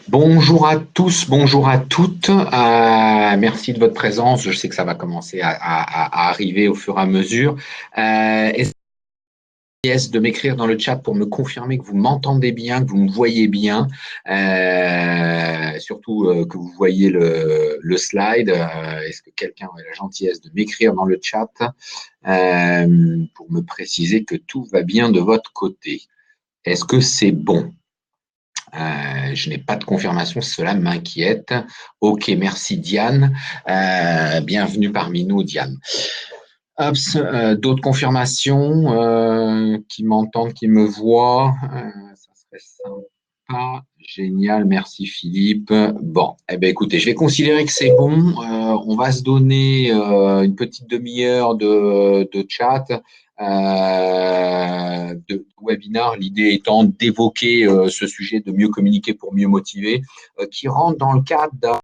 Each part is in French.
Bonjour à tous, bonjour à toutes. Merci de votre présence. Je sais que ça va commencer à arriver au fur et à mesure. Essayez de m'écrire dans le chat pour me confirmer que vous m'entendez bien, que vous me voyez bien, surtout que vous voyez le slide. Est-ce que quelqu'un a la gentillesse de m'écrire dans le chat pour me préciser que tout va bien de votre côté? Est-ce que c'est bon? Je n'ai pas de confirmation, cela m'inquiète. Ok, merci Diane. Bienvenue parmi nous, Diane. D'autres confirmations qui m'entendent, qui me voient. Ça serait sympa. Génial, merci Philippe. Bon, eh bien, écoutez, je vais considérer que c'est bon. On va se donner une petite demi-heure de chat, de webinar. L'idée étant d'évoquer ce sujet de mieux communiquer pour mieux motiver, qui rentre dans le cadre d'un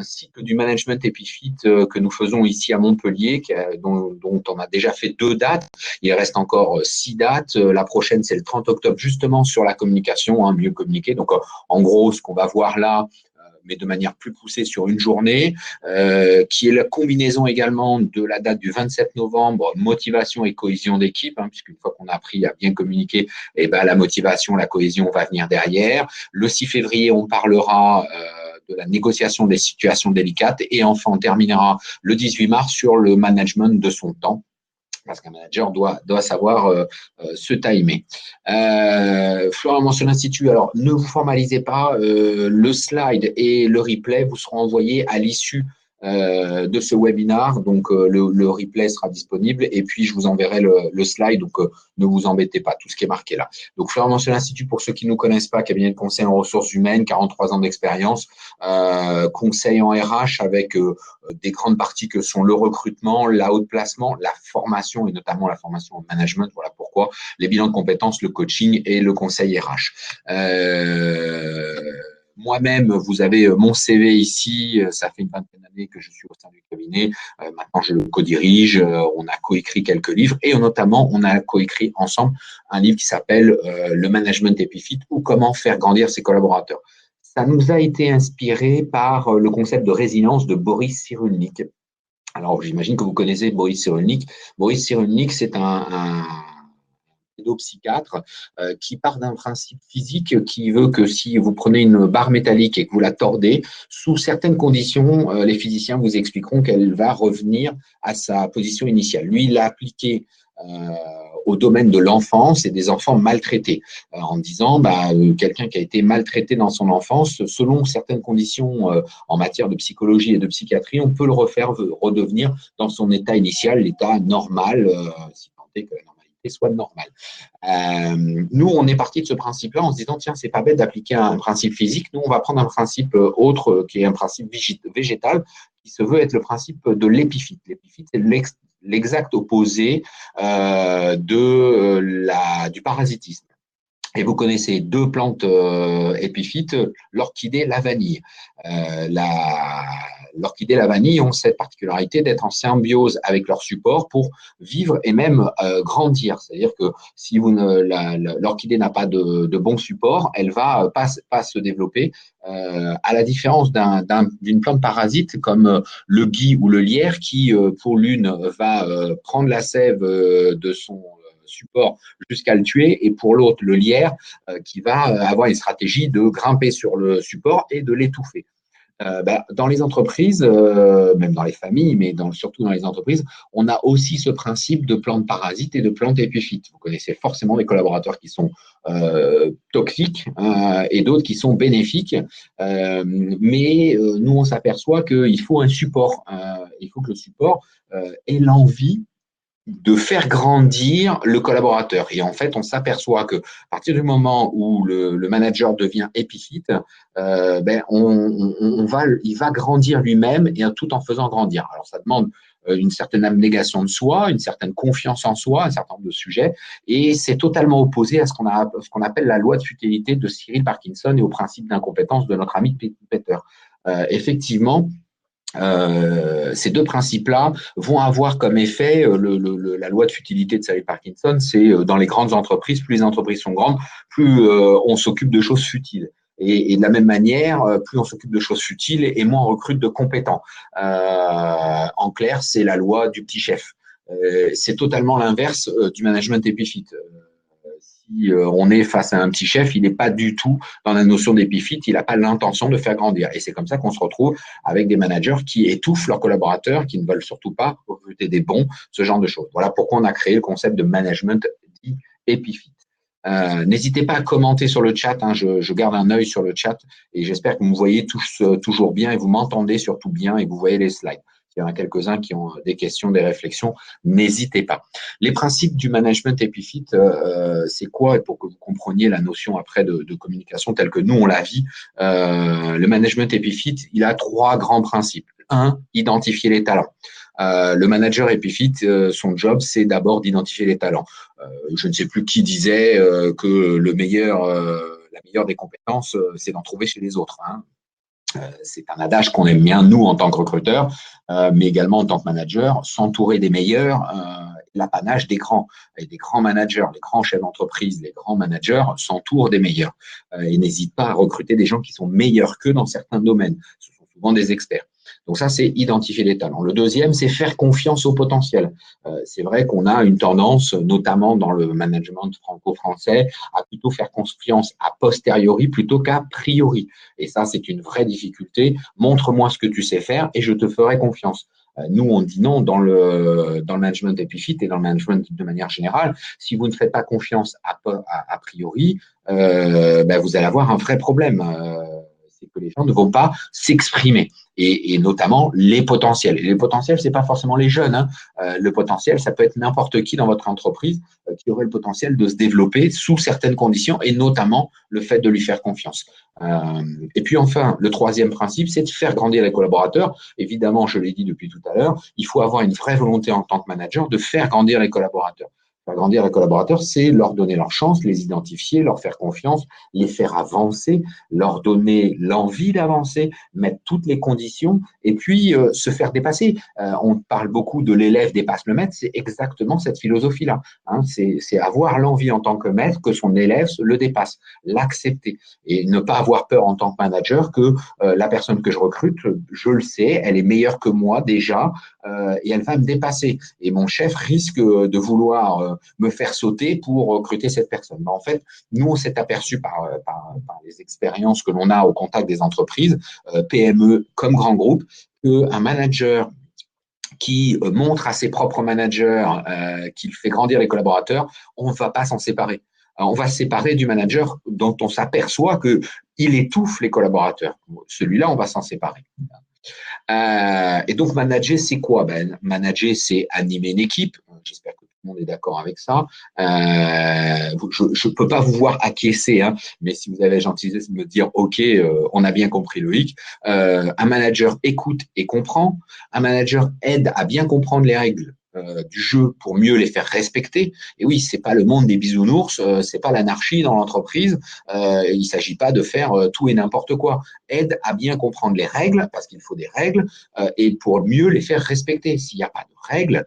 cycle du management Epifit que nous faisons ici à Montpellier, dont on a déjà fait 2 dates. Il reste encore 6 dates. La prochaine, c'est le 30 octobre, justement sur la communication, hein, mieux communiquer. Donc, en gros, ce qu'on va voir là, mais de manière plus poussée sur une journée, qui est la combinaison également de la date du 27 novembre, motivation et cohésion d'équipe, hein, puisqu'une fois qu'on a appris à bien communiquer, eh ben, la motivation, la cohésion va venir derrière. Le 6 février, on parlera de la négociation des situations délicates et enfin, on terminera le 18 mars sur le management de son temps, parce qu'un manager doit savoir se timer. Florent mentionne l'Institut. Alors, ne vous formalisez pas. Le slide et le replay vous seront envoyés à l'issue de ce webinar. Donc, le replay sera disponible et puis je vous enverrai le slide. Donc, ne vous embêtez pas, tout ce qui est marqué là. Donc, Florent mentionne l'Institut, pour ceux qui ne nous connaissent pas, cabinet de conseil en ressources humaines, 43 ans d'expérience, conseil en RH avec des grandes parties que sont le recrutement, la haute placement, la formation et notamment la formation en management. Voilà pourquoi les bilans de compétences, le coaching et le conseil RH. Moi-même, vous avez mon CV ici. Ça fait une vingtaine d'années que je suis au sein du cabinet. Maintenant, je le co-dirige. On a coécrit quelques livres et notamment, on a coécrit ensemble un livre qui s'appelle Le management Epifit ou comment faire grandir ses collaborateurs. Ça nous a été inspiré par le concept de résilience de Boris Cyrulnik. Alors, j'imagine que vous connaissez Boris Cyrulnik. Boris Cyrulnik, c'est un pédopsychiatre qui part d'un principe physique qui veut que si vous prenez une barre métallique et que vous la tordez, sous certaines conditions, les physiciens vous expliqueront qu'elle va revenir à sa position initiale. Lui, il l'a appliqué au domaine de l'enfance et des enfants maltraités, en disant quelqu'un qui a été maltraité dans son enfance, selon certaines conditions en matière de psychologie et de psychiatrie, on peut le refaire redevenir dans son état initial, l'état normal, si tant est que la normalité soit normale. Nous, on est parti de ce principe-là en se disant, tiens, c'est pas bête d'appliquer un principe physique. Nous, on va prendre un principe autre, qui est un principe végétal, qui se veut être le principe de l'épiphyte. L'épiphyte, c'est l'exact opposé du parasitisme. Et vous connaissez 2 plantes épiphytes, l'orchidée, la vanille. L'orchidée et la vanille ont cette particularité d'être en symbiose avec leur support pour vivre et même grandir. C'est-à-dire que si l'orchidée n'a pas de bon support, elle va pas se développer. À la différence d'une plante parasite comme le gui ou le lierre qui, pour l'une, va prendre la sève de son support jusqu'à le tuer, et pour l'autre, le lierre, qui va avoir une stratégie de grimper sur le support et de l'étouffer. Dans les entreprises, même dans les familles, mais surtout dans les entreprises, on a aussi ce principe de plantes parasites et de plantes épiphytes. Vous connaissez forcément des collaborateurs qui sont toxiques et d'autres qui sont bénéfiques, mais nous, on s'aperçoit qu'il faut un support. Il faut que le support ait l'envie de faire grandir le collaborateur. Et en fait, on s'aperçoit que à partir du moment où le manager devient épiphyte, il va grandir lui-même et tout en faisant grandir. Alors, ça demande une certaine abnégation de soi, une certaine confiance en soi, un certain nombre de sujets, et c'est totalement opposé à ce qu'on appelle la loi de futilité de Cyril Parkinson et au principe d'incompétence de notre ami Peter. Effectivement, ces 2 principes-là vont avoir comme effet la loi de futilité de Cyril Parkinson, c'est dans les grandes entreprises, plus les entreprises sont grandes, plus on s'occupe de choses futiles. Et de la même manière, plus on s'occupe de choses futiles et moins on recrute de compétents. En clair, c'est la loi du petit chef. C'est totalement l'inverse du management épiphyte. Si on est face à un petit chef, il n'est pas du tout dans la notion d'épiphyte, il n'a pas l'intention de faire grandir. Et c'est comme ça qu'on se retrouve avec des managers qui étouffent leurs collaborateurs, qui ne veulent surtout pas recruter des bons, ce genre de choses. Voilà pourquoi on a créé le concept de management dit épiphyte. N'hésitez pas à commenter sur le chat, hein, je garde un œil sur le chat et j'espère que vous me voyez tous toujours bien et vous m'entendez surtout bien et que vous voyez les slides. Il y en a quelques-uns qui ont des questions, des réflexions, n'hésitez pas. Les principes du management épiphyte, c'est quoi? Et pour que vous compreniez la notion après de communication telle que nous, on la vit, le management épiphyte, il a 3 grands principes. Un, identifier les talents. Le manager épiphyte, son job, c'est d'abord d'identifier les talents. Je ne sais plus qui disait que la meilleure des compétences, c'est d'en trouver chez les autres. Hein. C'est un adage qu'on aime bien, nous, en tant que recruteurs, mais également en tant que manager, s'entourer des meilleurs, l'apanage des grands. Et des grands managers, les grands chefs d'entreprise, les grands managers s'entourent des meilleurs. Et n'hésitent pas à recruter des gens qui sont meilleurs qu'eux dans certains domaines. Ce sont souvent des experts. Donc ça, c'est identifier les talents. Le deuxième, c'est faire confiance au potentiel. C'est vrai qu'on a une tendance, notamment dans le management franco-français, à plutôt faire confiance a posteriori plutôt qu'a priori. Et ça, c'est une vraie difficulté. Montre-moi ce que tu sais faire et je te ferai confiance. Nous, on dit non dans le management épiphyte et dans le management de manière générale. Si vous ne faites pas confiance a priori, vous allez avoir un vrai problème. C'est que les gens ne vont pas s'exprimer. Et notamment les potentiels. Et les potentiels, c'est pas forcément les jeunes. Hein. Le potentiel, ça peut être n'importe qui dans votre entreprise qui aurait le potentiel de se développer sous certaines conditions et notamment le fait de lui faire confiance. Et puis enfin, le troisième principe, c'est de faire grandir les collaborateurs. Évidemment, je l'ai dit depuis tout à l'heure, il faut avoir une vraie volonté en tant que manager de faire grandir les collaborateurs. Faire grandir les collaborateurs, c'est leur donner leur chance, les identifier, leur faire confiance, les faire avancer, leur donner l'envie d'avancer, mettre toutes les conditions et puis se faire dépasser. On parle beaucoup de l'élève dépasse le maître, c'est exactement cette philosophie-là. Hein, c'est avoir l'envie en tant que maître que son élève le dépasse, l'accepter et ne pas avoir peur en tant que manager que la personne que je recrute, je le sais, elle est meilleure que moi déjà et elle va me dépasser. Et mon chef risque de vouloir me faire sauter pour recruter cette personne. En fait, nous, on s'est aperçu par les expériences que l'on a au contact des entreprises, PME comme grands groupes, qu'un manager qui montre à ses propres managers qu'il fait grandir les collaborateurs, on ne va pas s'en séparer. On va se séparer du manager dont on s'aperçoit qu'il étouffe les collaborateurs. Celui-là, on va s'en séparer. Et donc, manager, c'est quoi? Manager, c'est animer une équipe. J'espère que tout le monde est d'accord avec ça. Je ne peux pas vous voir acquiescer, hein, mais si vous avez la gentillesse de me dire, OK, on a bien compris Loïc. Un manager écoute et comprend. Un manager aide à bien comprendre les règles du jeu pour mieux les faire respecter. Et oui, c'est pas le monde des bisounours, c'est pas l'anarchie dans l'entreprise. Il s'agit pas de faire tout et n'importe quoi. Aide à bien comprendre les règles, parce qu'il faut des règles, et pour mieux les faire respecter. S'il n'y a pas de règles,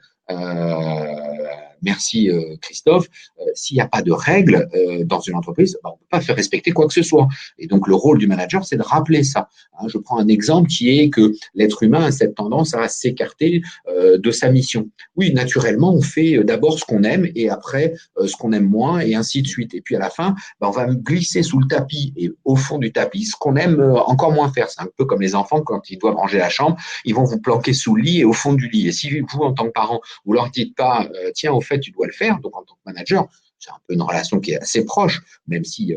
merci Christophe, s'il n'y a pas de règles dans une entreprise, on ne peut pas faire respecter quoi que ce soit. Et donc le rôle du manager, c'est de rappeler ça. Hein, je prends un exemple qui est que l'être humain a cette tendance à s'écarter de sa mission. Oui, naturellement, on fait d'abord ce qu'on aime et après ce qu'on aime moins et ainsi de suite. Et puis à la fin, on va glisser sous le tapis et au fond du tapis ce qu'on aime encore moins faire. C'est un peu comme les enfants quand ils doivent ranger la chambre, ils vont vous planquer sous le lit et au fond du lit. Et si vous, en tant que parent, vous leur dites pas, tiens, au fait, tu dois le faire, donc en tant que manager, c'est un peu une relation qui est assez proche, même si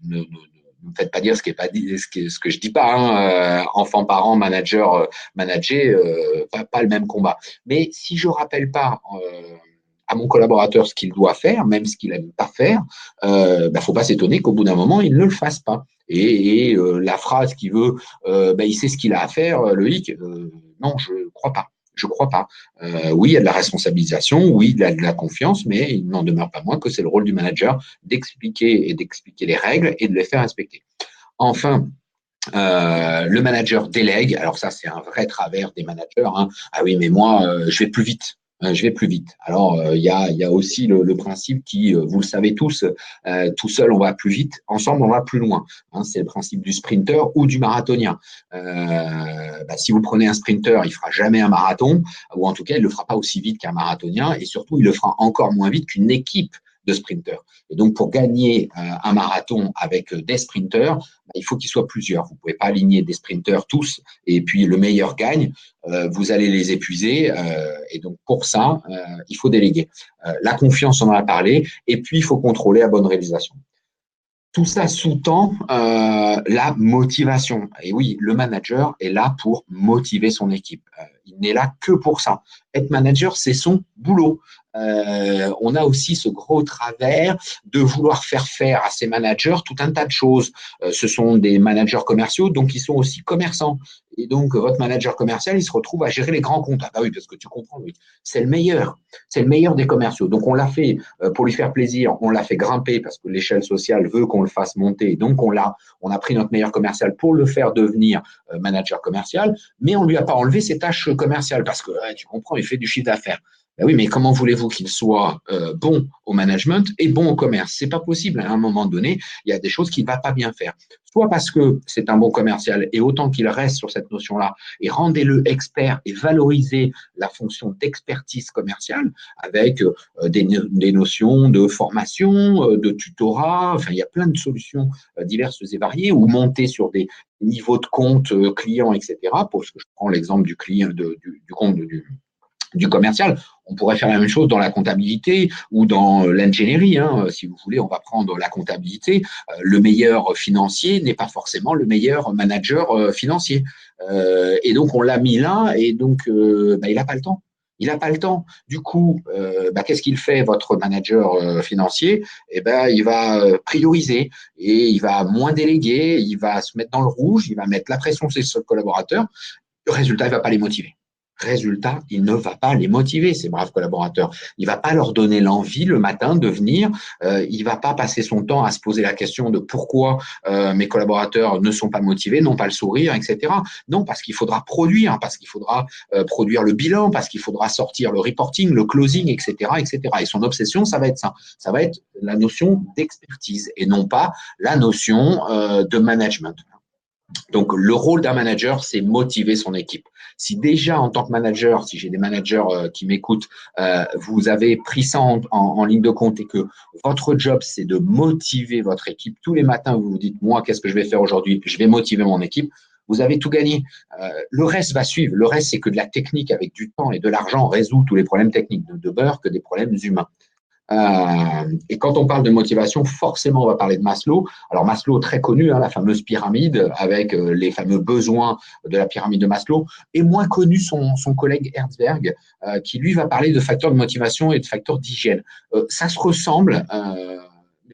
ne me faites pas dire ce qui est pas dit, ce que je dis pas. Hein, enfant, parent, manager, manager, pas le même combat. Mais si je rappelle pas à mon collaborateur ce qu'il doit faire, même ce qu'il n'aime pas faire, faut pas s'étonner qu'au bout d'un moment, il ne le fasse pas. Et la phrase qui veut, il sait ce qu'il a à faire, Loïc, non, je ne crois pas. Je ne crois pas. Oui, il y a de la responsabilisation, oui, de la confiance, mais il n'en demeure pas moins que c'est le rôle du manager d'expliquer les règles et de les faire respecter. Enfin, le manager délègue. Alors ça, c'est un vrai travers des managers. Hein. Ah oui, mais moi, je vais plus vite. Je vais plus vite. Alors, il y a aussi le principe qui, vous le savez tous, tout seul, on va plus vite, ensemble, on va plus loin. Hein, c'est le principe du sprinter ou du marathonien. Si vous prenez un sprinter, il fera jamais un marathon, ou en tout cas, il le fera pas aussi vite qu'un marathonien, et surtout, il le fera encore moins vite qu'une équipe de sprinters. Et donc, pour gagner un marathon avec des sprinters, il faut qu'il soit plusieurs. Vous ne pouvez pas aligner des sprinters tous, et puis le meilleur gagne. Vous allez les épuiser. Et donc, pour ça, il faut déléguer. La confiance, on en a parlé. Et puis, il faut contrôler la bonne réalisation. Tout ça sous-tend la motivation. Et oui, le manager est là pour motiver son équipe. Il n'est là que pour ça. Être manager, c'est son boulot. On a aussi ce gros travers de vouloir faire à ces managers tout un tas de choses. Ce sont des managers commerciaux, donc ils sont aussi commerçants. Et donc, votre manager commercial, il se retrouve à gérer les grands comptes. Ah bah oui, parce que tu comprends, oui. C'est le meilleur. C'est le meilleur des commerciaux. Donc, on l'a fait pour lui faire plaisir. On l'a fait grimper parce que l'échelle sociale veut qu'on le fasse monter. Donc, on a pris notre meilleur commercial pour le faire devenir manager commercial, mais on lui a pas enlevé ses tâches commerciales parce que, tu comprends, il fait du chiffre d'affaires. Ben oui, mais comment voulez-vous qu'il soit bon au management et bon au commerce? C'est pas possible. À un moment donné, il y a des choses qu'il va pas bien faire. Soit parce que c'est un bon commercial et autant qu'il reste sur cette notion-là et rendez-le expert et valorisez la fonction d'expertise commerciale avec des notions de formation, de tutorat. Enfin, il y a plein de solutions diverses et variées ou monter sur des niveaux de compte client, etc. Pour ce que je prends l'exemple du client, du compte du commercial. On pourrait faire la même chose dans la comptabilité ou dans l'ingénierie. Hein. Si vous voulez, on va prendre la comptabilité. Le meilleur financier n'est pas forcément le meilleur manager financier. Et donc, on l'a mis là et donc, il n'a pas le temps. Il n'a pas le temps. Du coup, qu'est-ce qu'il fait, votre manager financier? Eh ben, il va prioriser et il va moins déléguer, il va se mettre dans le rouge, il va mettre la pression sur ses collaborateurs. Le résultat, il ne va pas les motiver. Résultat, il ne va pas les motiver, ces braves collaborateurs. Il ne va pas leur donner l'envie le matin de venir. Il ne va pas passer son temps à se poser la question de pourquoi mes collaborateurs ne sont pas motivés, n'ont pas le sourire, etc. Non, parce qu'il faudra produire, parce qu'il faudra produire le bilan, parce qu'il faudra sortir le reporting, le closing, etc., etc. Et son obsession, ça va être ça. Ça va être la notion d'expertise et non pas la notion de management. Donc, le rôle d'un manager, c'est motiver son équipe. Si déjà, en tant que manager, si j'ai des managers qui m'écoutent, vous avez pris ça en ligne de compte et que votre job, c'est de motiver votre équipe. Tous les matins, vous vous dites, moi, qu'est-ce que je vais faire aujourd'hui? Je vais motiver mon équipe. Vous avez tout gagné. Le reste va suivre. Le reste, c'est que de la technique avec du temps et de l'argent résout tous les problèmes techniques de beurre que des problèmes humains. Et quand on parle de motivation, forcément, on va parler de Maslow. Alors Maslow, très connu, hein, la fameuse pyramide avec les fameux besoins de la pyramide de Maslow, et moins connu son collègue Herzberg, qui lui va parler de facteurs de motivation et de facteurs d'hygiène. Ça se ressemble.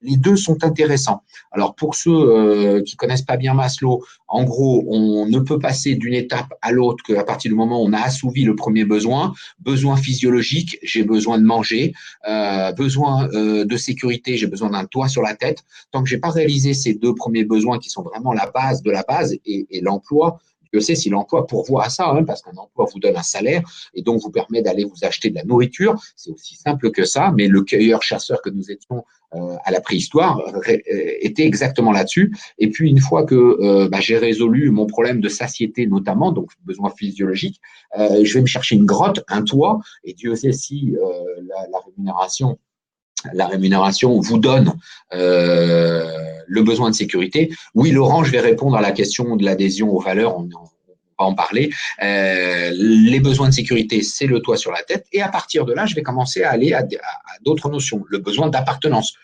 Les deux sont intéressants. Alors pour ceux qui connaissent pas bien Maslow, en gros, on ne peut passer d'une étape à l'autre qu'à partir du moment où on a assouvi le premier besoin, besoin physiologique, j'ai besoin de manger, besoin de sécurité, j'ai besoin d'un toit sur la tête. Tant que j'ai pas réalisé ces deux premiers besoins qui sont vraiment la base de la base et l'emploi. Je sais si l'emploi pourvoit à ça, hein, parce qu'un emploi vous donne un salaire et donc vous permet d'aller vous acheter de la nourriture. C'est aussi simple que ça, mais le cueilleur-chasseur que nous étions à la préhistoire était exactement là-dessus. Et puis, une fois que j'ai résolu mon problème de satiété notamment, donc besoin physiologique, je vais me chercher une grotte, un toit, et Dieu sait si la rémunération vous donne le besoin de sécurité. Oui, Laurent, je vais répondre à la question de l'adhésion aux valeurs. On va en parler. Les besoins de sécurité, c'est le toit sur la tête. Et à partir de là, je vais commencer à aller à d'autres notions. Le besoin d'appartenance,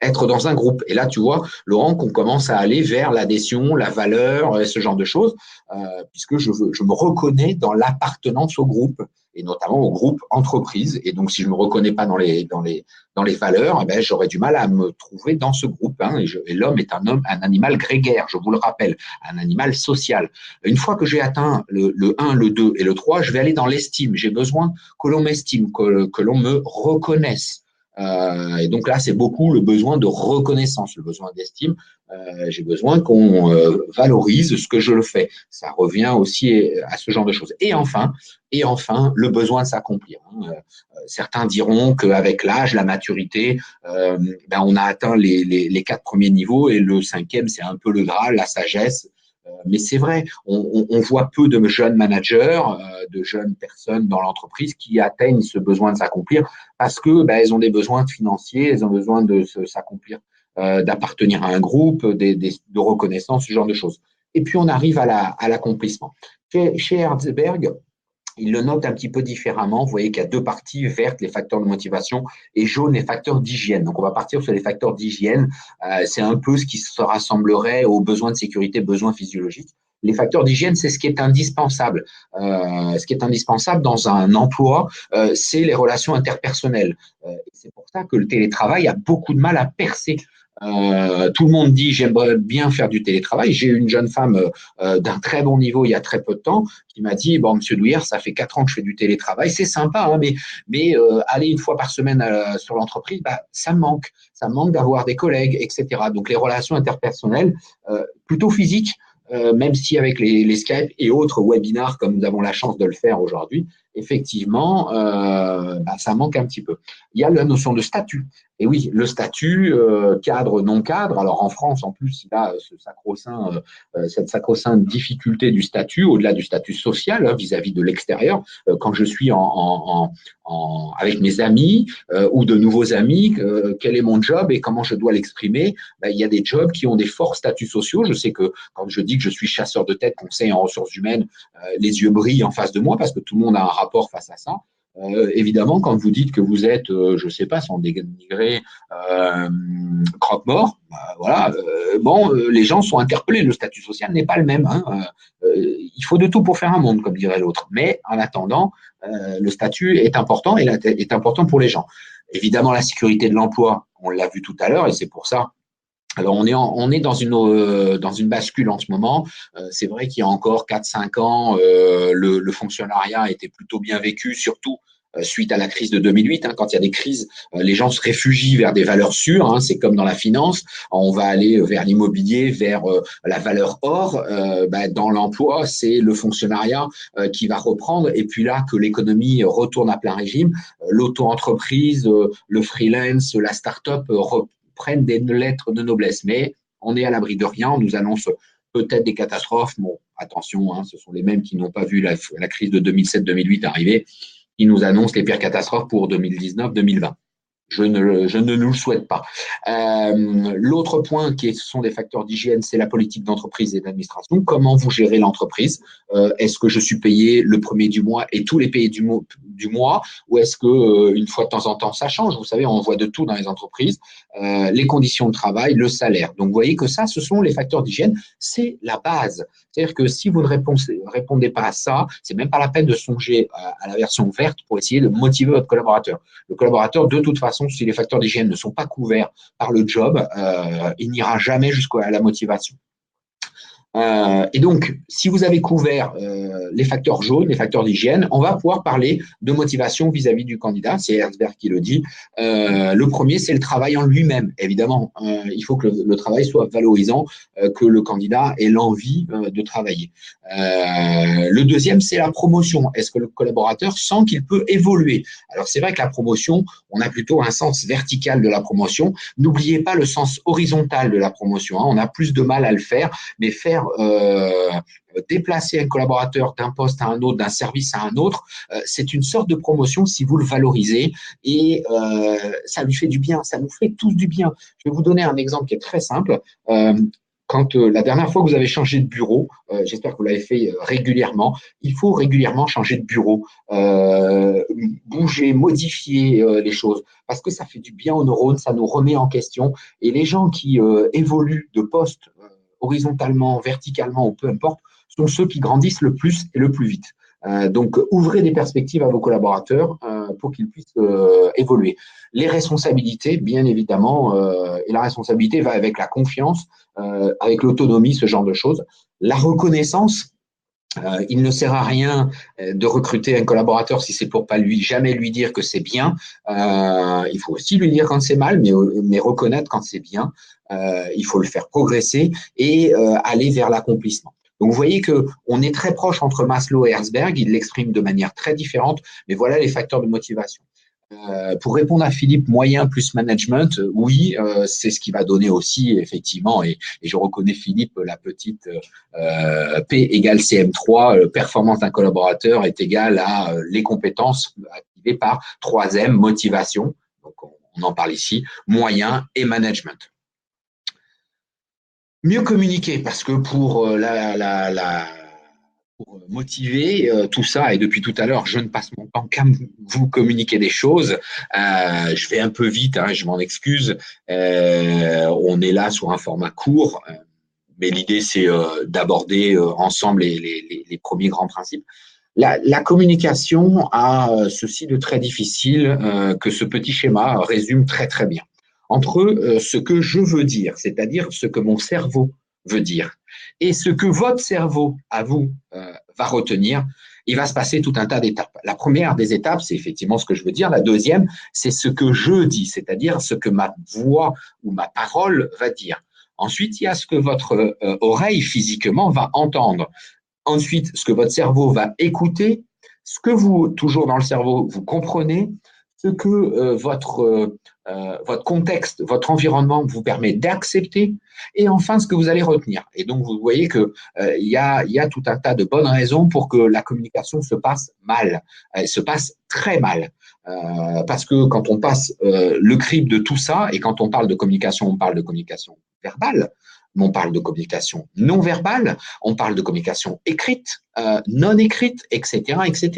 être dans un groupe. Et là, tu vois, Laurent, qu'on commence à aller vers l'adhésion, la valeur, ce genre de choses, puisque je me reconnais dans l'appartenance au groupe et notamment au groupe entreprise. Et donc, si je me reconnais pas dans les valeurs, eh ben, j'aurais du mal à me trouver dans ce groupe. Hein, et l'homme est un animal grégaire, je vous le rappelle, un animal social. Une fois que j'ai atteint le 1, le 2 et le 3, je vais aller dans l'estime. J'ai besoin que l'on m'estime, que l'on me reconnaisse. Et donc là, c'est beaucoup le besoin de reconnaissance, le besoin d'estime. J'ai besoin qu'on valorise ce que je le fais. Ça revient aussi à ce genre de choses. Et enfin, le besoin de s'accomplir. Certains diront qu'avec l'âge, la maturité, on a atteint les quatre premiers niveaux et le cinquième, c'est un peu le Graal, la sagesse. Mais c'est vrai, on voit peu de jeunes managers, de jeunes personnes dans l'entreprise qui atteignent ce besoin de s'accomplir parce que elles ont des besoins financiers, elles ont besoin de s'accomplir, d'appartenir à un groupe, de reconnaissance, ce genre de choses. Et puis on arrive à l'accomplissement. Chez Herzberg, il le note un petit peu différemment. Vous voyez qu'il y a deux parties, vertes, les facteurs de motivation, et jaune, les facteurs d'hygiène. Donc, on va partir sur les facteurs d'hygiène. C'est un peu ce qui se rassemblerait aux besoins de sécurité, besoins physiologiques. Les facteurs d'hygiène, c'est ce qui est indispensable. Ce qui est indispensable dans un emploi, c'est les relations interpersonnelles. C'est pour ça que le télétravail a beaucoup de mal à percer. Tout le monde dit j'aimerais bien faire du télétravail. J'ai eu une jeune femme d'un très bon niveau il y a très peu de temps qui m'a dit bon Monsieur Douillère, ça fait 4 ans que je fais du télétravail, c'est sympa, hein, mais aller une fois par semaine sur l'entreprise, ça me manque d'avoir des collègues, etc. Donc les relations interpersonnelles, plutôt physiques. Même si avec les Skype et autres webinars, comme nous avons la chance de le faire aujourd'hui, effectivement, ça manque un petit peu. Il y a la notion de statut. Et oui, le statut, cadre, non cadre. Alors en France, en plus, il y a cette sacro-sainte difficulté du statut, au-delà du statut social, hein, vis-à-vis de l'extérieur. Quand je suis avec mes amis ou de nouveaux amis, quel est mon job et comment je dois l'exprimer, il y a des jobs qui ont des forts statuts sociaux. Je sais que quand je dis que je suis chasseur de tête, conseiller en ressources humaines, les yeux brillent en face de moi parce que tout le monde a un rapport face à ça. Évidemment, quand vous dites que vous êtes, je ne sais pas, sans dénigrer, croque-mort, les gens sont interpellés. Le statut social n'est pas le même. Hein. Il faut de tout pour faire un monde, comme dirait l'autre. Mais en attendant, le statut est important et est important pour les gens. Évidemment, la sécurité de l'emploi, on l'a vu tout à l'heure, et c'est pour ça. Alors, on est dans une bascule en ce moment. C'est vrai qu'il y a encore 4-5 ans, le fonctionnariat était plutôt bien vécu, surtout suite à la crise de 2008. Hein, quand il y a des crises, les gens se réfugient vers des valeurs sûres. Hein, c'est comme dans la finance. On va aller vers l'immobilier, vers la valeur or. Dans l'emploi, c'est le fonctionnariat qui va reprendre. Et puis là, que l'économie retourne à plein régime, l'auto-entreprise, le freelance, la start-up prennent des lettres de noblesse. Mais on est à l'abri de rien. On nous annonce peut-être des catastrophes. Bon, attention, hein, ce sont les mêmes qui n'ont pas vu la crise de 2007-2008 arriver, qui nous annoncent les pires catastrophes pour 2019-2020. Je ne nous le souhaite pas. L'autre point ce sont des facteurs d'hygiène, c'est la politique d'entreprise et d'administration. Comment vous gérez l'entreprise? Est-ce que je suis payé le premier du mois et tous les payés du mois, ou est-ce que une fois de temps en temps ça change? Vous savez, on voit de tout dans les entreprises. Les conditions de travail, le salaire. Donc, vous voyez que ça, ce sont les facteurs d'hygiène. C'est la base. C'est-à-dire que si vous ne répondez pas à ça, c'est même pas la peine de songer à la version verte pour essayer de motiver votre collaborateur. Le collaborateur, de toute façon, si les facteurs d'hygiène ne sont pas couverts par le job, il n'ira jamais jusqu'à la motivation. Et donc, si vous avez couvert les facteurs jaunes, les facteurs d'hygiène, on va pouvoir parler de motivation vis-à-vis du candidat. C'est Herzberg qui le dit. Le premier, c'est le travail en lui-même. Évidemment, il faut que le travail soit valorisant, que le candidat ait l'envie de travailler. Le deuxième, c'est la promotion. Est-ce que le collaborateur sent qu'il peut évoluer? Alors, c'est vrai que la promotion, on a plutôt un sens vertical de la promotion. N'oubliez pas le sens horizontal de la promotion. Hein. On a plus de mal à le faire, mais faire déplacer un collaborateur d'un poste à un autre, d'un service à un autre, c'est une sorte de promotion si vous le valorisez et ça lui fait du bien, ça nous fait tous du bien. Je vais vous donner un exemple qui est très simple. Quand la dernière fois que vous avez changé de bureau, j'espère que vous l'avez fait régulièrement, il faut régulièrement changer de bureau, bouger, modifier les choses, parce que ça fait du bien aux neurones, ça nous remet en question. Et les gens qui évoluent de poste horizontalement, verticalement ou peu importe, sont ceux qui grandissent le plus et le plus vite. Donc, ouvrez des perspectives à vos collaborateurs pour qu'ils puissent évoluer. Les responsabilités, bien évidemment, et la responsabilité va avec la confiance, avec l'autonomie, ce genre de choses. La reconnaissance, Il ne sert à rien de recruter un collaborateur si c'est pour pas jamais lui dire que c'est bien. Il faut aussi lui dire quand c'est mal, mais reconnaître quand c'est bien. Il faut le faire progresser et aller vers l'accomplissement. Donc vous voyez que on est très proche entre Maslow et Herzberg. Il l'exprime de manière très différente, mais voilà les facteurs de motivation. Pour répondre à Philippe, moyen plus management, oui, c'est ce qui va donner aussi, effectivement, et je reconnais Philippe, la petite P égale CM3, performance d'un collaborateur est égale à les compétences activées par 3M, motivation, donc on en parle ici, moyen et management. Mieux communiquer, parce que pour pour motiver tout ça, et depuis tout à l'heure, je ne passe mon temps qu'à vous communiquer des choses. Je vais un peu vite, hein, je m'en excuse. On est là sur un format court, mais l'idée, c'est d'aborder ensemble les premiers grands principes. La communication a ceci de très difficile que ce petit schéma résume très très bien. Entre ce que je veux dire, c'est-à-dire ce que mon cerveau veut dire, et ce que votre cerveau, à vous, va retenir, il va se passer tout un tas d'étapes. La première des étapes, c'est effectivement ce que je veux dire. La deuxième, c'est ce que je dis, c'est-à-dire ce que ma voix ou ma parole va dire. Ensuite, il y a ce que votre oreille physiquement va entendre. Ensuite, ce que votre cerveau va écouter, ce que vous, toujours dans le cerveau, vous comprenez, ce que votre contexte, votre environnement vous permet d'accepter, et enfin ce que vous allez retenir. Et donc, vous voyez qu'il y a tout un tas de bonnes raisons pour que la communication se passe mal. Elle se passe très mal. Parce que quand on passe le crible de tout ça, et quand on parle de communication, on parle de communication verbale, mais on parle de communication non verbale, on parle de communication écrite, non écrite, etc., etc.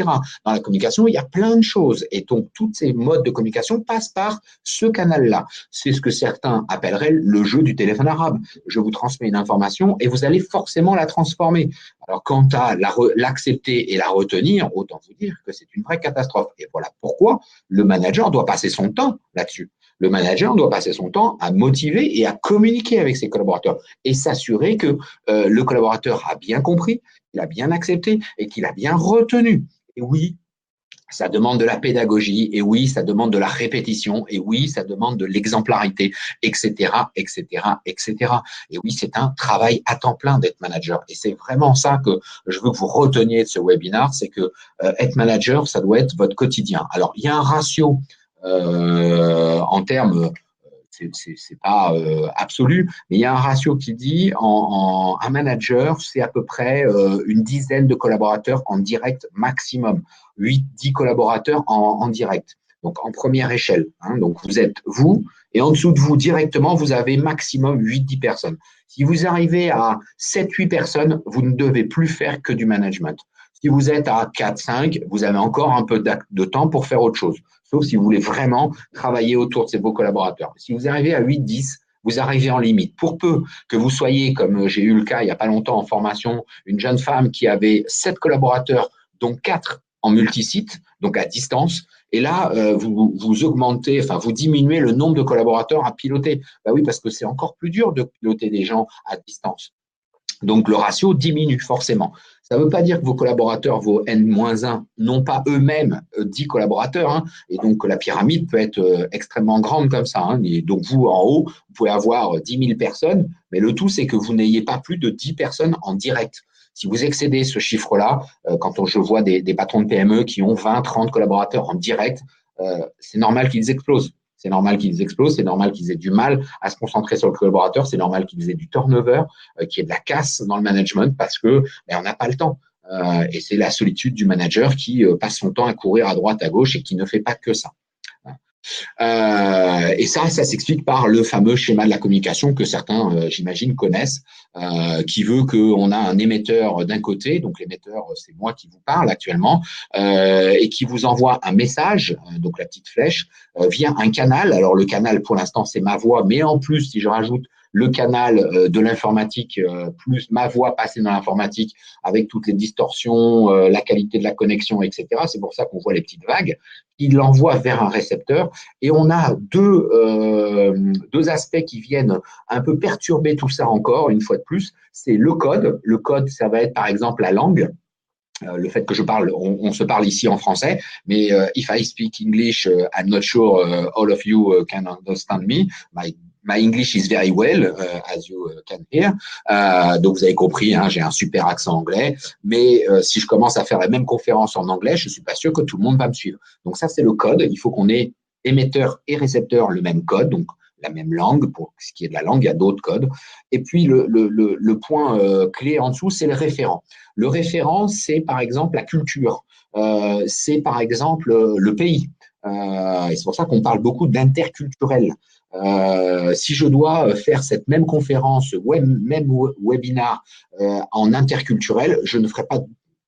Dans la communication, il y a plein de choses. Et donc, tous ces modes de communication passent par ce canal-là. C'est ce que certains appelleraient le jeu du téléphone arabe. Je vous transmets une information et vous allez forcément la transformer. Alors, quant à l'accepter et la retenir, autant vous dire que c'est une vraie catastrophe. Et voilà pourquoi le manager doit passer son temps là-dessus. Le manager doit passer son temps à motiver et à communiquer avec ses collaborateurs et s'assurer que le collaborateur a bien compris, qu'il a bien accepté et qu'il a bien retenu. Et oui, ça demande de la pédagogie, et oui, ça demande de la répétition, et oui, ça demande de l'exemplarité, etc., etc., etc. Et oui, c'est un travail à temps plein d'être manager. Et c'est vraiment ça que je veux que vous reteniez de ce webinaire, c'est que être manager, ça doit être votre quotidien. Alors, il y a un ratio en termes c'est pas absolu, mais il y a un ratio qui dit un manager, c'est à peu près une dizaine de collaborateurs en direct maximum, 8-10 collaborateurs en direct. Donc en première échelle. Hein, donc vous êtes vous, et en dessous de vous directement, vous avez maximum 8-10 personnes. Si vous arrivez à 7-8 personnes, vous ne devez plus faire que du management. Si vous êtes à 4-5, vous avez encore un peu de temps pour faire autre chose, sauf si vous voulez vraiment travailler autour de vos collaborateurs. Si vous arrivez à 8-10, vous arrivez en limite. Pour peu que vous soyez, comme j'ai eu le cas il n'y a pas longtemps en formation, une jeune femme qui avait 7 collaborateurs, dont 4 en multisite, donc à distance, et là, vous augmentez, enfin, vous diminuez le nombre de collaborateurs à piloter. Ben oui, parce que c'est encore plus dur de piloter des gens à distance. Donc, le ratio diminue forcément. Ça ne veut pas dire que vos collaborateurs, vos N-1, n'ont pas eux-mêmes 10 collaborateurs. Hein, et donc, la pyramide peut être extrêmement grande comme ça. Hein, et donc, vous, en haut, vous pouvez avoir 10 000 personnes, mais le tout, c'est que vous n'ayez pas plus de 10 personnes en direct. Si vous excédez ce chiffre-là, quand je vois des patrons de PME qui ont 20, 30 collaborateurs en direct, c'est normal qu'ils explosent. C'est normal qu'ils explosent, c'est normal qu'ils aient du mal à se concentrer sur le collaborateur, c'est normal qu'ils aient du turnover, qu'il y ait de la casse dans le management parce que on n'a pas le temps. Et c'est la solitude du manager qui passe son temps à courir à droite, à gauche et qui ne fait pas que ça. Et ça s'explique par le fameux schéma de la communication que certains, j'imagine, connaissent, qui veut qu'on a un émetteur d'un côté, donc l'émetteur, c'est moi qui vous parle actuellement, et qui vous envoie un message, donc la petite flèche, via un canal. Alors le canal, pour l'instant, c'est ma voix, mais en plus, si je rajoute le canal de l'informatique, plus ma voix passée dans l'informatique, avec toutes les distorsions, la qualité de la connexion, etc. C'est pour ça qu'on voit les petites vagues. Il l'envoie vers un récepteur et on a deux aspects qui viennent un peu perturber tout ça encore, une fois de plus. C'est le code. Le code, ça va être par exemple la langue. le fait que je parle, on se parle ici en français, mais if I speak English, I'm not sure all of you can understand me. My English is very well, as you can hear. Donc, vous avez compris, hein, j'ai un super accent anglais. Mais si je commence à faire la même conférence en anglais, je suis pas sûr que tout le monde va me suivre. Donc, ça, c'est le code. Il faut qu'on ait émetteur et récepteur le même code, donc la même langue. Pour ce qui est de la langue, il y a d'autres codes. Et puis, le point clé en dessous, c'est le référent. Le référent, c'est par exemple la culture. C'est par exemple le pays. Et c'est pour ça qu'on parle beaucoup d'interculturel. Si je dois faire cette même conférence, même webinar en interculturel, je ne ferai pas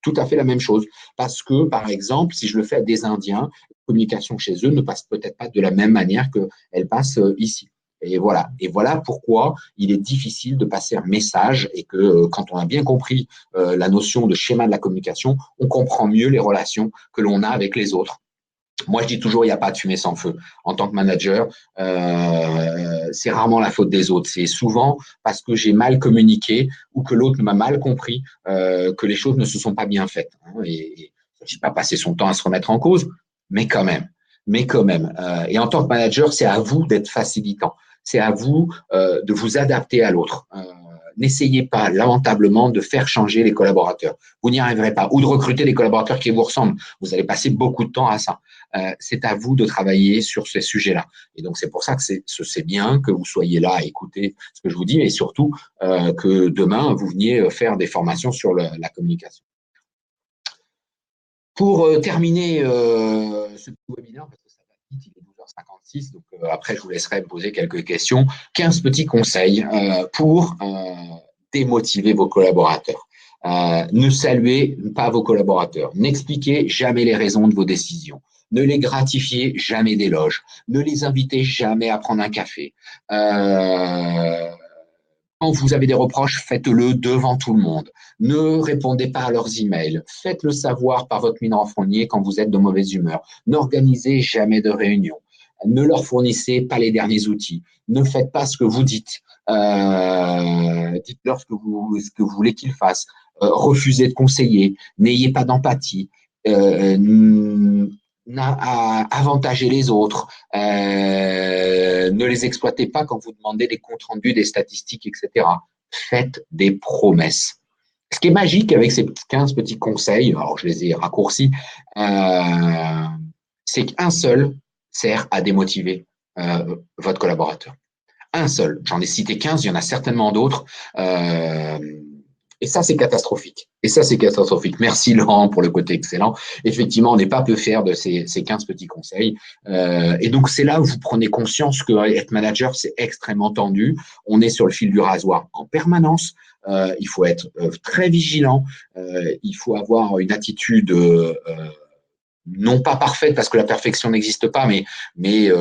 tout à fait la même chose. Parce que, par exemple, si je le fais à des Indiens, la communication chez eux ne passe peut-être pas de la même manière qu'elle passe ici. Et voilà pourquoi il est difficile de passer un message et que quand on a bien compris la notion de schéma de la communication, on comprend mieux les relations que l'on a avec les autres. Moi, je dis toujours, il n'y a pas de fumée sans feu. En tant que manager, c'est rarement la faute des autres. C'est souvent parce que j'ai mal communiqué ou que l'autre m'a mal compris que les choses ne se sont pas bien faites. Et je n'ai pas passé son temps à se remettre en cause, mais quand même. Et en tant que manager, c'est à vous d'être facilitant. C'est à vous de vous adapter à l'autre. N'essayez pas lamentablement de faire changer les collaborateurs. Vous n'y arriverez pas. Ou de recruter des collaborateurs qui vous ressemblent. Vous allez passer beaucoup de temps à ça. C'est à vous de travailler sur ces sujets-là. Et donc, c'est pour ça que c'est bien que vous soyez là à écouter ce que je vous dis, mais surtout que demain, vous veniez faire des formations sur la communication. Pour terminer ce petit webinaire, parce que ça va vite, il est 12h56, donc après, je vous laisserai me poser quelques questions. 15 petits conseils pour démotiver vos collaborateurs. Ne saluez pas vos collaborateurs. N'expliquez jamais les raisons de vos décisions. Ne les gratifiez jamais d'éloges. Ne les invitez jamais à prendre un café. Quand vous avez des reproches, faites-le devant tout le monde. Ne répondez pas à leurs emails. Faites-le savoir par votre mine renfrognée quand vous êtes de mauvaise humeur. N'organisez jamais de réunion. Ne leur fournissez pas les derniers outils. Ne faites pas ce que vous dites. Dites-leur ce que vous voulez qu'ils fassent. Refusez de conseiller. N'ayez pas d'empathie. Avantagez les autres, ne les exploitez pas quand vous demandez des comptes rendus, des statistiques, etc. Faites des promesses. Ce qui est magique avec ces 15 petits conseils, alors je les ai raccourcis, c'est qu'un seul sert à démotiver votre collaborateur. Un seul. J'en ai cité 15, il y en a certainement d'autres. Et ça, c'est catastrophique. Merci Laurent pour le côté excellent. Effectivement, on n'est pas peu fiers de ces 15 petits conseils. Et donc, c'est là où vous prenez conscience que être manager, c'est extrêmement tendu. On est sur le fil du rasoir en permanence. Il faut être très vigilant. Il faut avoir une attitude non pas parfaite parce que la perfection n'existe pas, mais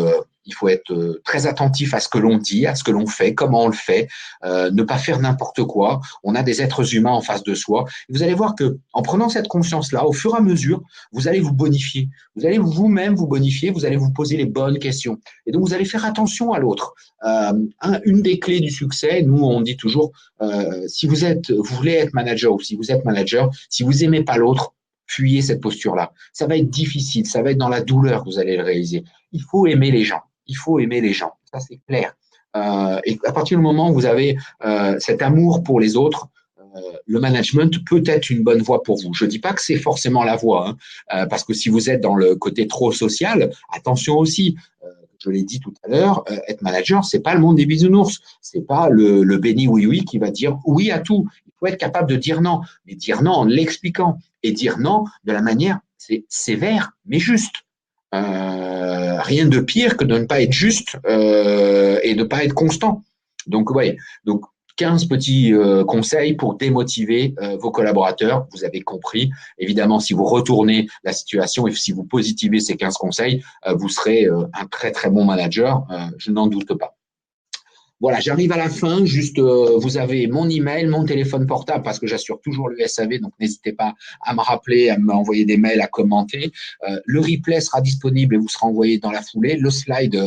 il faut être très attentif à ce que l'on dit, à ce que l'on fait, comment on le fait, ne pas faire n'importe quoi. On a des êtres humains en face de soi. Et vous allez voir que en prenant cette conscience-là, au fur et à mesure, vous allez vous bonifier. Vous allez vous-même vous bonifier, vous allez vous poser les bonnes questions. Et donc, vous allez faire attention à l'autre. Une des clés du succès, nous, on dit toujours, si vous voulez être manager ou si vous êtes manager, si vous aimez pas l'autre, fuyez cette posture-là. Ça va être difficile, ça va être dans la douleur que vous allez le réaliser. Il faut aimer les gens. Ça, c'est clair. Et à partir du moment où vous avez cet amour pour les autres, le management peut être une bonne voie pour vous. Je ne dis pas que c'est forcément la voie, parce que si vous êtes dans le côté trop social, attention aussi. Je l'ai dit tout à l'heure, être manager, c'est pas le monde des bisounours. C'est pas le béni oui-oui qui va dire oui à tout. Il faut être capable de dire non, mais dire non en l'expliquant et dire non de la manière sévère mais juste. Rien de pire que de ne pas être juste et de ne pas être constant. Donc, ouais, donc 15 petits conseils pour démotiver vos collaborateurs. Vous avez compris. Évidemment, si vous retournez la situation et si vous positivez ces 15 conseils, vous serez un très, très bon manager. Je n'en doute pas. Voilà, j'arrive à la fin. Juste, vous avez mon email, mon téléphone portable parce que j'assure toujours le SAV, donc n'hésitez pas à me rappeler, à m'envoyer des mails, à commenter. Le replay sera disponible et vous sera envoyé dans la foulée. Le slide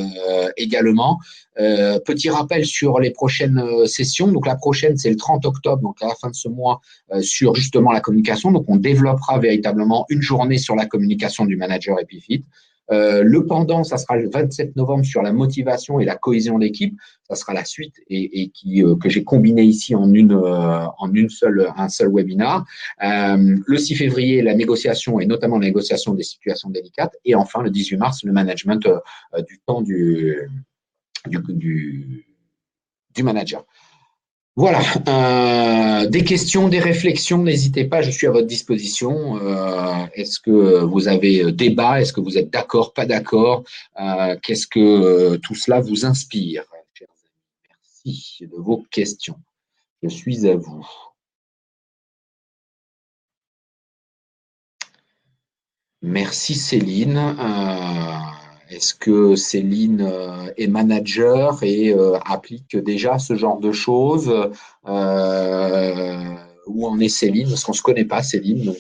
également. Petit rappel sur les prochaines sessions. Donc la prochaine, c'est le 30 octobre, donc à la fin de ce mois, sur justement la communication. Donc on développera véritablement une journée sur la communication du manager Epifit. Le pendant, ça sera le 27 novembre sur la motivation et la cohésion d'équipe. Ça sera la suite que j'ai combiné ici en un seul webinar. Le 6 février, la négociation et notamment la négociation des situations délicates. Et enfin, le 18 mars, le management du temps du manager. Voilà, des questions, des réflexions, n'hésitez pas, je suis à votre disposition. Est-ce que vous avez débat? Est-ce que vous êtes d'accord, pas d'accord? Qu'est-ce que tout cela vous inspire, chers amis? Merci de vos questions. Je suis à vous. Merci Céline. Est-ce que Céline est manager et applique déjà ce genre de choses? Où en est Céline? Parce qu'on ne se connaît pas, Céline. Donc,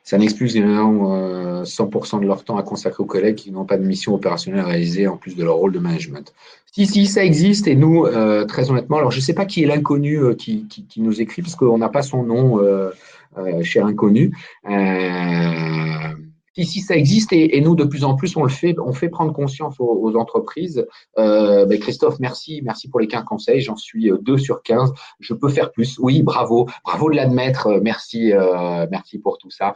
ça n'excuse évidemment 100% de leur temps à consacrer aux collègues qui n'ont pas de mission opérationnelle à réaliser en plus de leur rôle de management. Si, ça existe et nous, très honnêtement, alors je ne sais pas qui est l'inconnu qui nous écrit parce qu'on n'a pas son nom, cher inconnu. Si, ça existe et nous, de plus en plus, on fait prendre conscience aux entreprises. Christophe, merci pour les 15 conseils, j'en suis 2 sur 15. Je peux faire plus. Oui, bravo de l'admettre. Merci pour tout ça.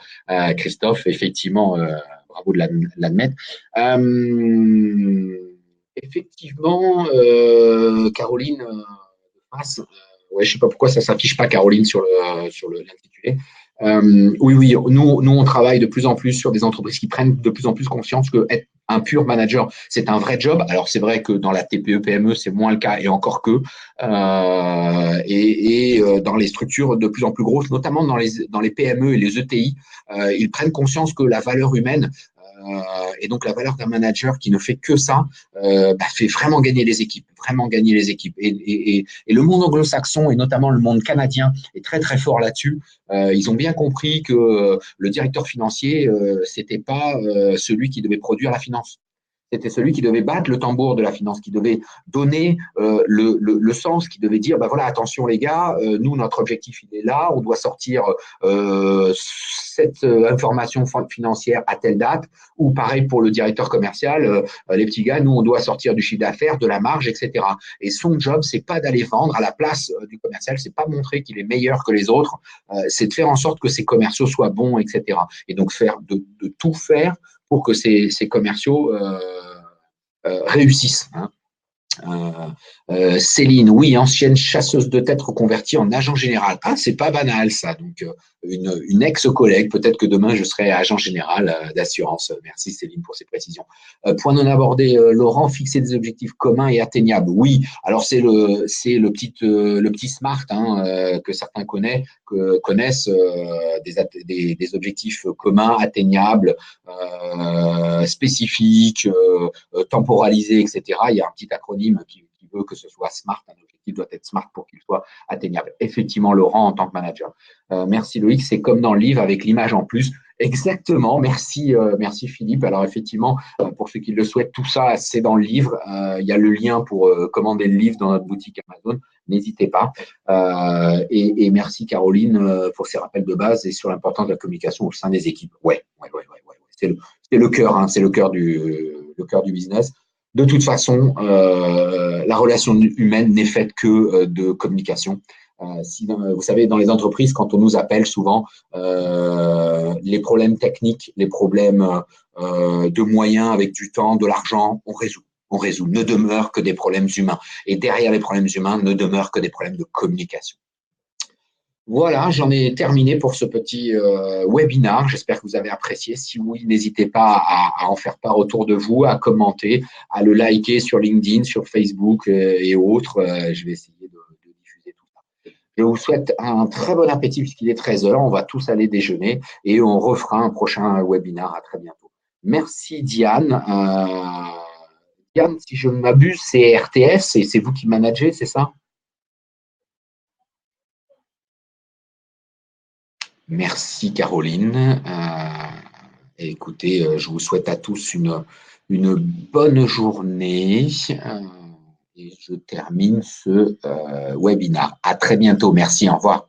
Christophe, effectivement, bravo de l'admettre. Effectivement, Caroline, ouais, je sais pas pourquoi ça s'affiche pas Caroline sur l'intitulé. Oui, nous, on travaille de plus en plus sur des entreprises qui prennent de plus en plus conscience que être un pur manager, c'est un vrai job. Alors, c'est vrai que dans la TPE, PME, c'est moins le cas, et encore que. Dans les structures de plus en plus grosses, notamment dans les PME et les ETI, ils prennent conscience que la valeur humaine, et donc la valeur d'un manager qui ne fait que ça, fait vraiment gagner les équipes, vraiment gagner les équipes. Et le monde anglo-saxon et notamment le monde canadien est très très fort là-dessus. Ils ont bien compris que le directeur financier, c'était pas celui qui devait produire la finance. C'était celui qui devait battre le tambour de la finance, qui devait donner le sens, qui devait dire, voilà, attention les gars, nous, notre objectif, il est là, on doit sortir cette information financière à telle date, ou pareil pour le directeur commercial, les petits gars, nous, on doit sortir du chiffre d'affaires, de la marge, etc. Et son job, c'est pas d'aller vendre à la place du commercial, c'est pas montrer qu'il est meilleur que les autres, c'est de faire en sorte que ses commerciaux soient bons, etc. Et donc de tout faire pour que ces commerciaux réussissent. Hein. Céline, oui, ancienne chasseuse de tête reconvertie en agent général. Ah, c'est pas banal ça. Donc, une ex-collègue, peut-être que demain je serai agent général d'assurance. Merci Céline pour ces précisions. Point non abordé, Laurent, fixer des objectifs communs et atteignables. Oui, alors c'est le petit SMART que certains connaissent, des objectifs communs, atteignables, spécifiques, temporalisés, etc. Il y a un petit acronyme qui veut que ce soit SMART. Un objectif doit être SMART pour qu'il soit atteignable. Effectivement, Laurent, en tant que manager. Merci Loïc, c'est comme dans le livre avec l'image en plus. Exactement, merci Philippe. Alors effectivement, pour ceux qui le souhaitent, tout ça, c'est dans le livre. Il y a le lien pour commander le livre dans notre boutique Amazon. N'hésitez pas. Et merci Caroline pour ces rappels de base et sur l'importance de la communication au sein des équipes. Ouais. C'est le cœur, c'est le cœur du business. De toute façon, la relation humaine n'est faite que de communication. Vous savez, dans les entreprises, quand on nous appelle souvent, les problèmes techniques, les problèmes de moyens avec du temps, de l'argent, on résout. On résout. Ne demeurent que des problèmes humains. Et derrière les problèmes humains, ne demeurent que des problèmes de communication. Voilà, j'en ai terminé pour ce petit webinar. J'espère que vous avez apprécié. Si oui, n'hésitez pas à en faire part autour de vous, à commenter, à le liker sur LinkedIn, sur Facebook et autres. Je vais essayer de diffuser tout ça. Je vous souhaite un très bon appétit puisqu'il est 13 heures. On va tous aller déjeuner et on refera un prochain webinar. À très bientôt. Merci Diane. Diane, si je ne m'abuse, c'est RTS et c'est vous qui managez, c'est ça? Merci Caroline. Écoutez, je vous souhaite à tous une bonne journée et je termine ce webinaire. À très bientôt. Merci, au revoir.